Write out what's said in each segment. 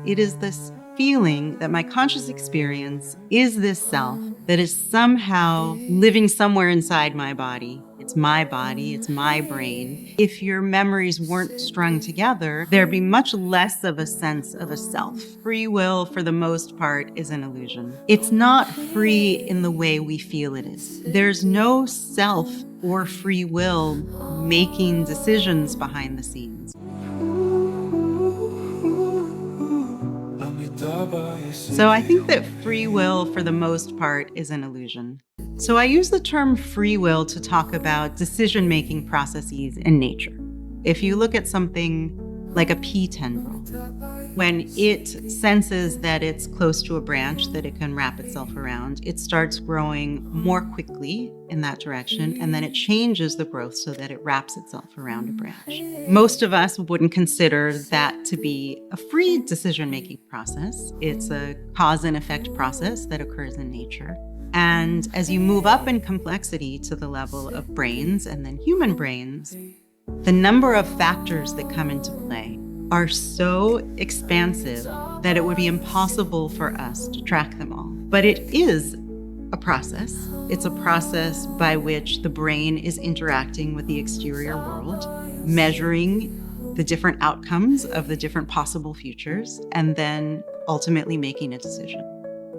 It is this feeling that my conscious experience is this self that is somehow living somewhere inside my body. It's my brain. If your memories weren't strung together, there'd be much less of a sense of a self. Free will, for the most part, is an illusion. It's not free in the way we feel it is. There's no self or free will making decisions behind the scenes. So I think that free will, for the most part, is an illusion. So I use the term free will to talk about decision-making processes in nature. If you look at something like a pea tendril, when it senses that it's close to a branch that it can wrap itself around, it starts growing more quickly in that direction, and then it changes the growth so that it wraps itself around a branch. Most of us wouldn't consider that to be a free decision-making process. It's a cause and effect process that occurs in nature. And as you move up in complexity to the level of brains and then human brains, the number of factors that come into play are so expansive that it would be impossible for us to track them all. But it is a process. It's a process by which the brain is interacting with the exterior world, measuring the different outcomes of the different possible futures, and then ultimately making a decision.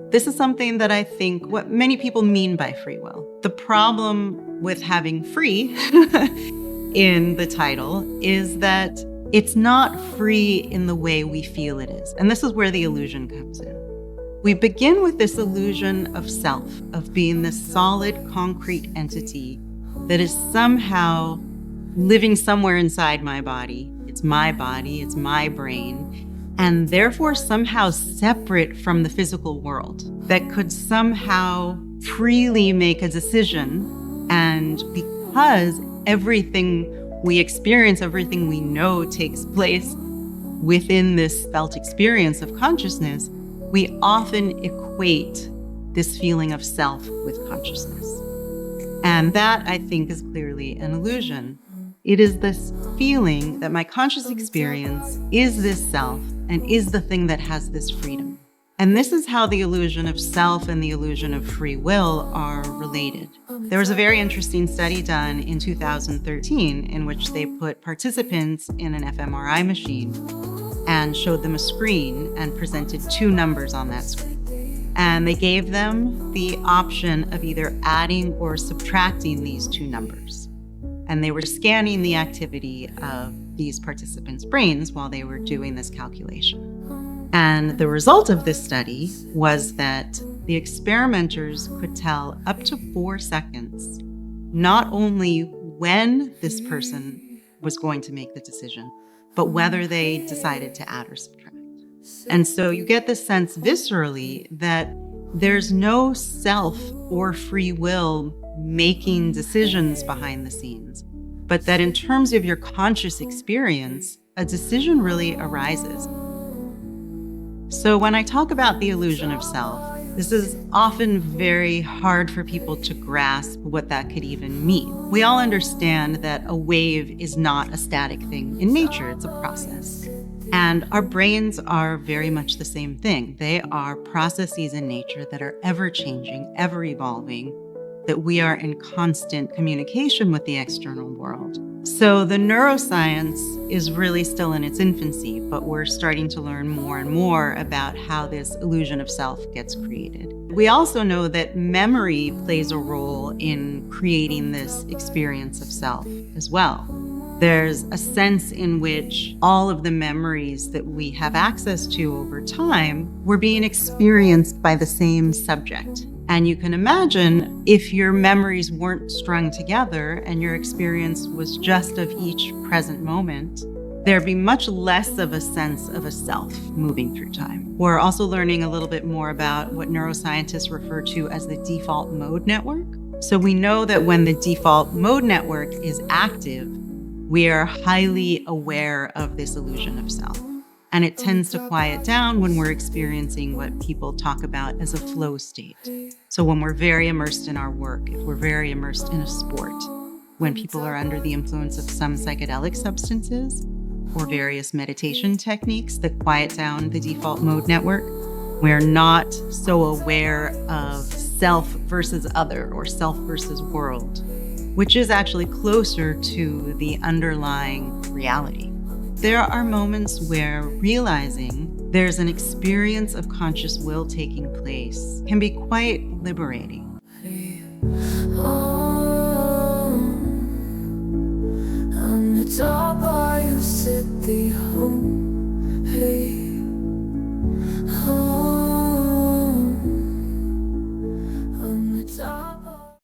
This is something that I think what many people mean by free will. The problem with having free in the title is that it's not free in the way we feel it is. And this is where the illusion comes in. We begin with this illusion of self, of being this solid, concrete entity that is somehow living somewhere inside my body. It's my brain, and therefore somehow separate from the physical world, that could somehow freely make a decision. And because everything we experience, everything we know takes place within this felt experience of consciousness, we often equate this feeling of self with consciousness. And that, I think, is clearly an illusion. It is this feeling that my conscious experience is this self and is the thing that has this freedom. And this is how the illusion of self and the illusion of free will are related. There was a very interesting study done in 2013 in which they put participants in an fMRI machine and showed them a screen and presented two numbers on that screen. And they gave them the option of either adding or subtracting these two numbers. And they were scanning the activity of these participants' brains while they were doing this calculation. And the result of this study was that the experimenters could tell up to 4 seconds, not only when this person was going to make the decision, but whether they decided to add or subtract. And so you get the sense viscerally that there's no self or free will making decisions behind the scenes, but that in terms of your conscious experience, a decision really arises. So when I talk about the illusion of self, this is often very hard for people to grasp what that could even mean. We all understand that a wave is not a static thing in nature, it's a process. And our brains are very much the same thing. They are processes in nature that are ever changing, ever evolving, that we are in constant communication with the external world. So the neuroscience is really still in its infancy, but we're starting to learn more and more about how this illusion of self gets created. We also know that memory plays a role in creating this experience of self as well. There's a sense in which all of the memories that we have access to over time were being experienced by the same subject. And you can imagine if your memories weren't strung together and your experience was just of each present moment, there'd be much less of a sense of a self moving through time. We're also learning a little bit more about what neuroscientists refer to as the default mode network. So we know that when the default mode network is active, we are highly aware of this illusion of self. And it tends to quiet down when we're experiencing what people talk about as a flow state. So when we're very immersed in our work, if we're very immersed in a sport, when people are under the influence of some psychedelic substances, or various meditation techniques that quiet down the default mode network. We're not so aware of self versus other or self versus world, which is actually closer to the underlying reality. There are moments where realizing there's an experience of conscious will taking place can be quite liberating.